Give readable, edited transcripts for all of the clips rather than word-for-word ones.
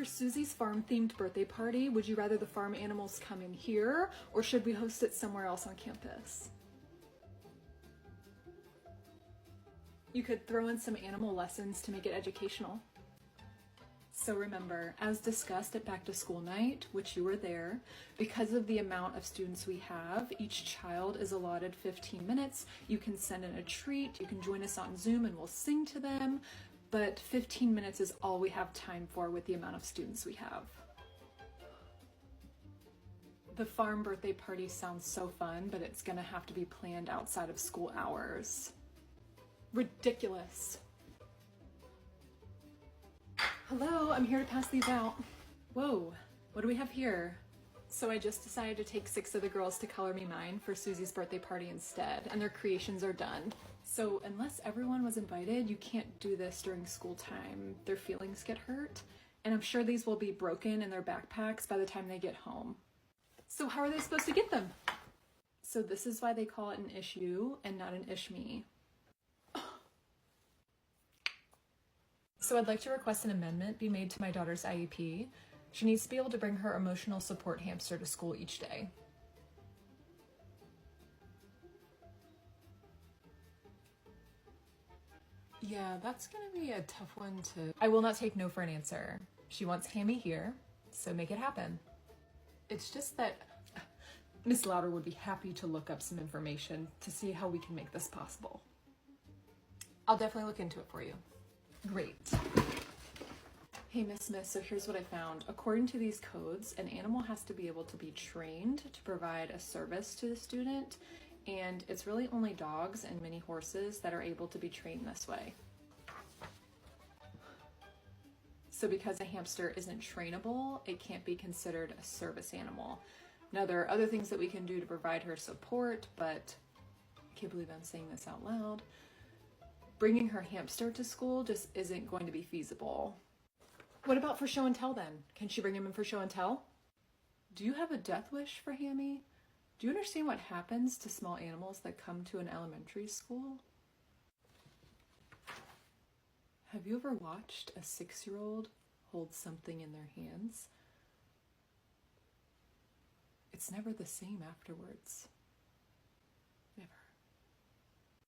For Susie's farm-themed birthday party, would you rather the farm animals come in here, or should we host it somewhere else on campus? You could throw in some animal lessons to make it educational. So remember, as discussed at Back to School Night, which you were there, because of the amount of students we have, each child is allotted 15 minutes. You can send in a treat, you can join us on Zoom and we'll sing to them, but 15 minutes is all we have time for with the amount of students we have. The farm birthday party sounds so fun, but it's gonna have to be planned outside of school hours. Ridiculous. Hello, I'm here to pass these out. Whoa, what do we have here? So I just decided to take 6 of the girls to Color Me Mine for Susie's birthday party instead, and their creations are done. So unless everyone was invited, you can't do this during school time. Their feelings get hurt, and I'm sure these will be broken in their backpacks by the time they get home. So how are they supposed to get them? So this is why they call it an issue and not an ishme. So I'd like to request an amendment be made to my daughter's IEP. She needs to be able to bring her emotional support hamster to school each day. Yeah, that's gonna be a tough one to... I will not take no for an answer. She wants Hammy here, so make it happen. It's just that Miss Louder would be happy to look up some information to see how we can make this possible. I'll definitely look into it for you. Great. Hey, Miss Smith, so here's what I found. According to these codes, an animal has to be able to be trained to provide a service to the student, and it's really only dogs and mini horses that are able to be trained this way. So because a hamster isn't trainable, it can't be considered a service animal. Now, there are other things that we can do to provide her support, but I can't believe I'm saying this out loud. Bringing her hamster to school just isn't going to be feasible. What about for show and tell then? Can she bring him in for show and tell? Do you have a death wish for Hammy? Do you understand what happens to small animals that come to an elementary school? Have you ever watched a 6-year-old hold something in their hands? It's never the same afterwards. Never.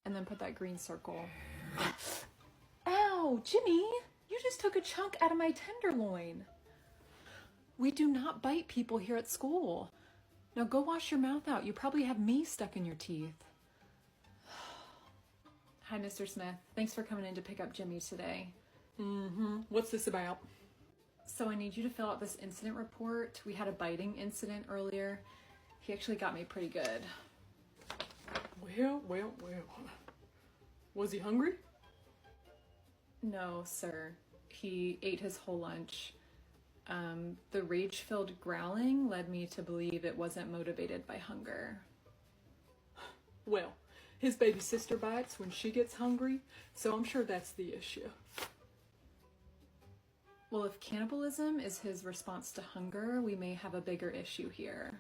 And then put that green circle. Ow, Jimmy, you just took a chunk out of my tenderloin. We do not bite people here at school. Now go wash your mouth out. You probably have me stuck in your teeth. Hi, Mr. Smith. Thanks for coming in to pick up Jimmy today. What's this about? So I need you to fill out this incident report. We had a biting incident earlier. He actually got me pretty good. Well. Was he hungry? No, sir. He ate his whole lunch. The rage-filled growling led me to believe it wasn't motivated by hunger. Well, his baby sister bites when she gets hungry, so I'm sure that's the issue. Well, if cannibalism is his response to hunger, we may have a bigger issue here.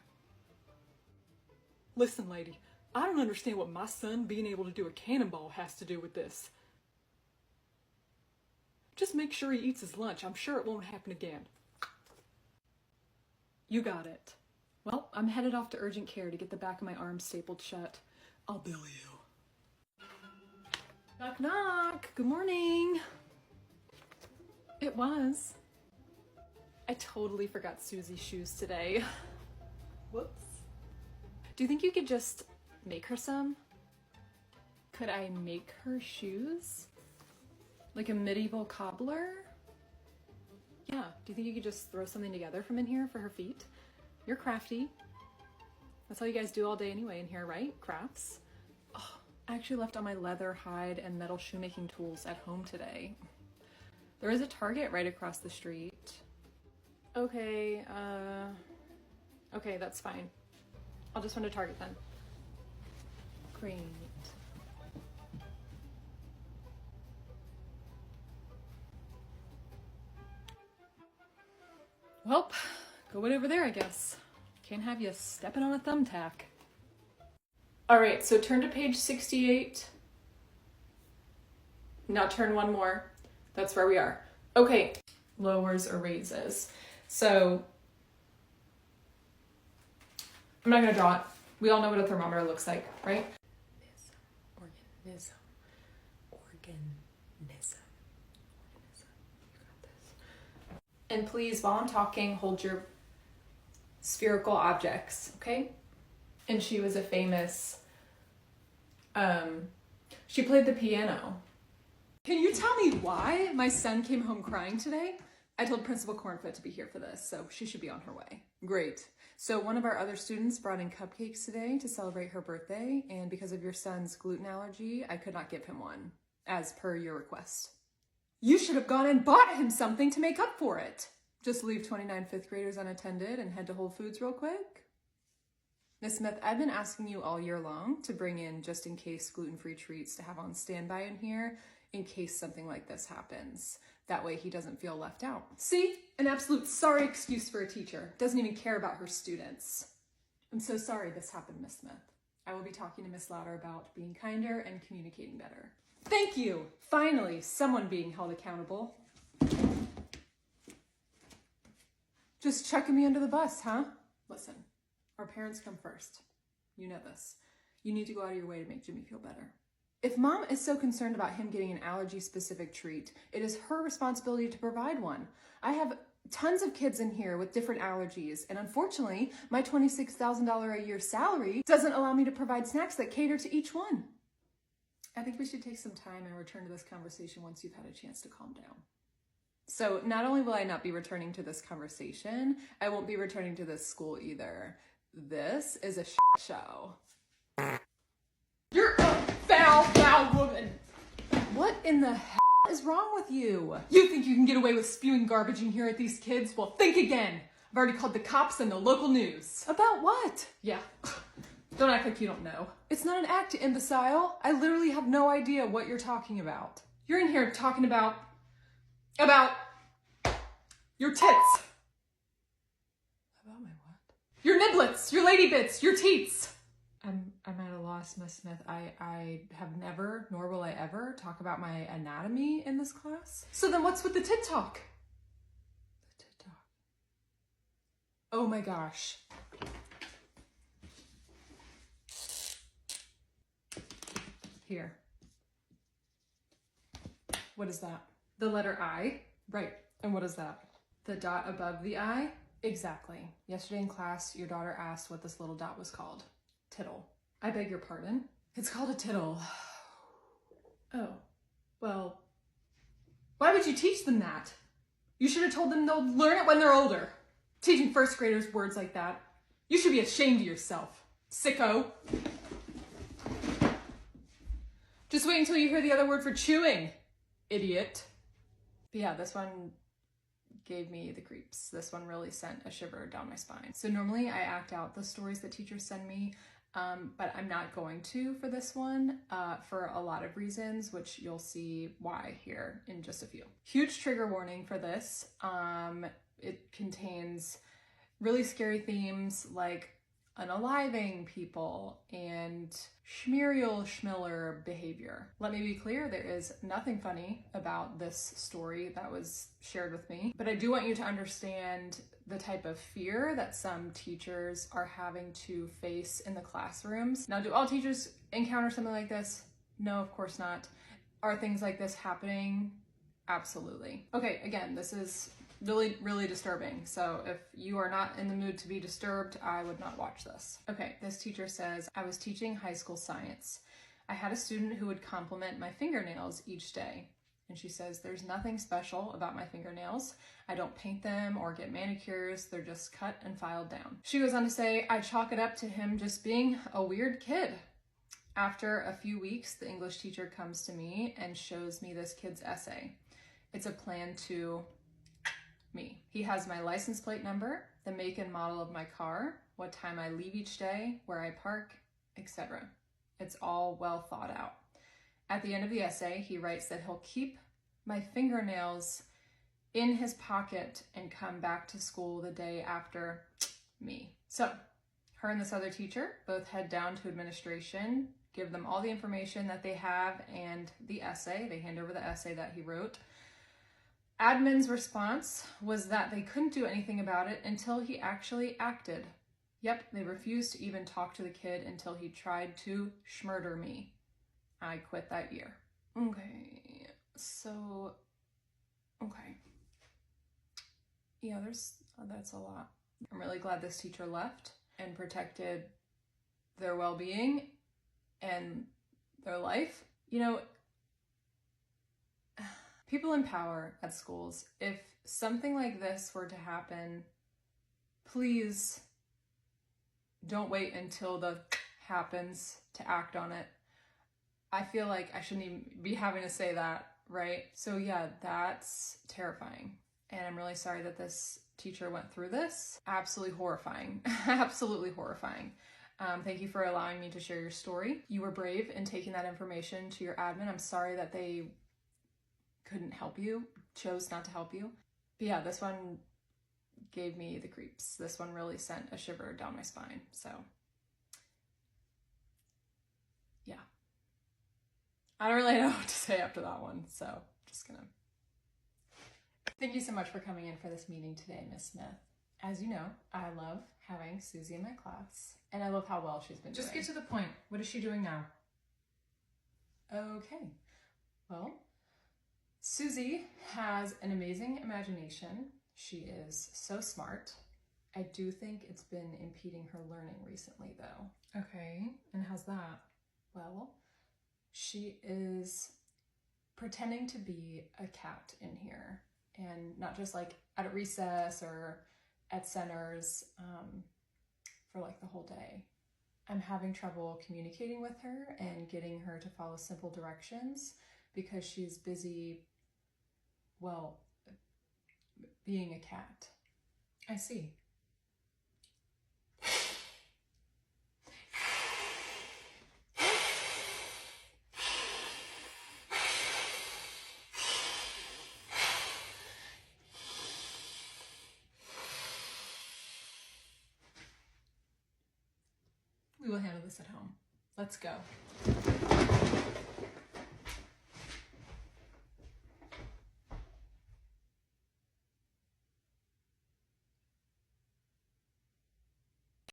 Listen, lady, I don't understand what my son being able to do a cannonball has to do with this. Just make sure he eats his lunch. I'm sure it won't happen again. You got it. Well, I'm headed off to urgent care to get the back of my arm stapled shut. I'll bill you. Knock, knock. Good morning. It was. I totally forgot Susie's shoes today. Whoops. Do you think you could just make her some? Could I make her shoes? Like a medieval cobbler? Yeah, do you think you could just throw something together from in here for her feet? You're crafty. That's all you guys do all day anyway in here, right? Crafts. Oh, I actually left all my leather, hide, and metal shoemaking tools at home today. There is a Target right across the street. Okay, okay, that's fine. I'll just run to Target then. Great. Well, going over there, I guess. Can't have you stepping on a thumbtack. All right, so turn to page 68. Now turn one more. That's where we are. Okay, lowers or raises. So I'm not gonna draw it. We all know what a thermometer looks like, right? Organism. You got this. And please, while I'm talking, hold your spherical objects, okay? And she was a famous, she played the piano. Can you tell me why my son came home crying today? I told Principal Cornfoot to be here for this, so she should be on her way. Great. So one of our other students brought in cupcakes today to celebrate her birthday, and because of your son's gluten allergy, I could not give him one, as per your request. You should have gone and bought him something to make up for it. Just leave 29 fifth graders unattended and head to Whole Foods real quick? Miss Smith, I've been asking you all year long to bring in just in case gluten-free treats to have on standby in here in case something like this happens. That way he doesn't feel left out. See? An absolute sorry excuse for a teacher. Doesn't even care about her students. I'm so sorry this happened, Miss Smith. I will be talking to Miss Lauder about being kinder and communicating better. Thank you! Finally, someone being held accountable. Just chucking me under the bus, huh? Listen, our parents come first. You know this. You need to go out of your way to make Jimmy feel better. If Mom is so concerned about him getting an allergy-specific treat, it is her responsibility to provide one. I have tons of kids in here with different allergies, and unfortunately, my $26,000 a year salary doesn't allow me to provide snacks that cater to each one. I think we should take some time and return to this conversation once you've had a chance to calm down. So not only will I not be returning to this conversation, I won't be returning to this school either. This is a show. You're a foul woman. What in the hell is wrong with you? You think you can get away with spewing garbage in here at these kids? Well, think again. I've already called the cops and the local news. About what? Yeah. Don't act like you don't know. It's not an act, imbecile. I literally have no idea what you're talking about. You're in here talking about your tits. About my what? Your niblets, your lady bits, your teats. I'm at a loss, Miss Smith. I have never, nor will I ever, talk about my anatomy in this class. So then what's with the tit talk? The tit talk. Oh my gosh. Here. What is that? The letter I? Right. And what is that? The dot above the I? Exactly. Yesterday in class, your daughter asked what this little dot was called. Tittle. I beg your pardon? It's called a tittle. Oh, well, why would you teach them that? You should have told them they'll learn it when they're older. Teaching first graders words like that. You should be ashamed of yourself, sicko. Just wait until you hear the other word for chewing, idiot. But yeah, this one gave me the creeps. This one really sent a shiver down my spine. So normally I act out the stories that teachers send me, but I'm not going to for this one for a lot of reasons, which you'll see why here in just a few. Huge trigger warning for this. It contains really scary themes like unaliving people and schmerial schmiller behavior. Let me be clear, there is nothing funny about this story that was shared with me, but I do want you to understand the type of fear that some teachers are having to face in the classrooms. Now, do all teachers encounter something like this? No, of course not. Are things like this happening? Absolutely. Okay, again, this is really, really disturbing. So if you are not in the mood to be disturbed, I would not watch this. Okay, this teacher says, I was teaching high school science. I had a student who would compliment my fingernails each day. And she says, there's nothing special about my fingernails. I don't paint them or get manicures. They're just cut and filed down. She goes on to say, I chalk it up to him just being a weird kid. After a few weeks, the English teacher comes to me and shows me this kid's essay. It's a plan to me. He has my license plate number, the make and model of my car, what time I leave each day, where I park, etc. It's all well thought out. At the end of the essay, he writes that he'll keep my fingernails in his pocket and come back to school the day after me. So, her and this other teacher both head down to administration, give them all the information that they have and the essay. They hand over the essay that he wrote. Admin's response was that they couldn't do anything about it until he actually acted. Yep, they refused to even talk to the kid until he tried to schmurder me. I quit that year. Okay, so, okay. Yeah, that's a lot. I'm really glad this teacher left and protected their well-being and their life. You know, people in power at schools, if something like this were to happen, please don't wait until the happens to act on it. I feel like I shouldn't even be having to say that, right? So yeah, that's terrifying. And I'm really sorry that this teacher went through this. Absolutely horrifying. Absolutely horrifying. Thank you for allowing me to share your story. You were brave in taking that information to your admin. I'm sorry that they couldn't help you, chose not to help you. But yeah, this one gave me the creeps. This one really sent a shiver down my spine. So yeah, I don't really know what to say after that one. So just gonna. Thank you so much for coming in for this meeting today, Miss Smith. As you know, I love having Susie in my class, and I love how well she's been doing. Just get to the point. What is she doing now? Okay, well, Susie has an amazing imagination. She is so smart. I do think it's been impeding her learning recently, though. Okay, and how's that? Well, she is pretending to be a cat in here, and not just like at recess or at centers for like the whole day. I'm having trouble communicating with her and getting her to follow simple directions because she's busy, well, being a cat. I see. We will handle this at home. Let's go.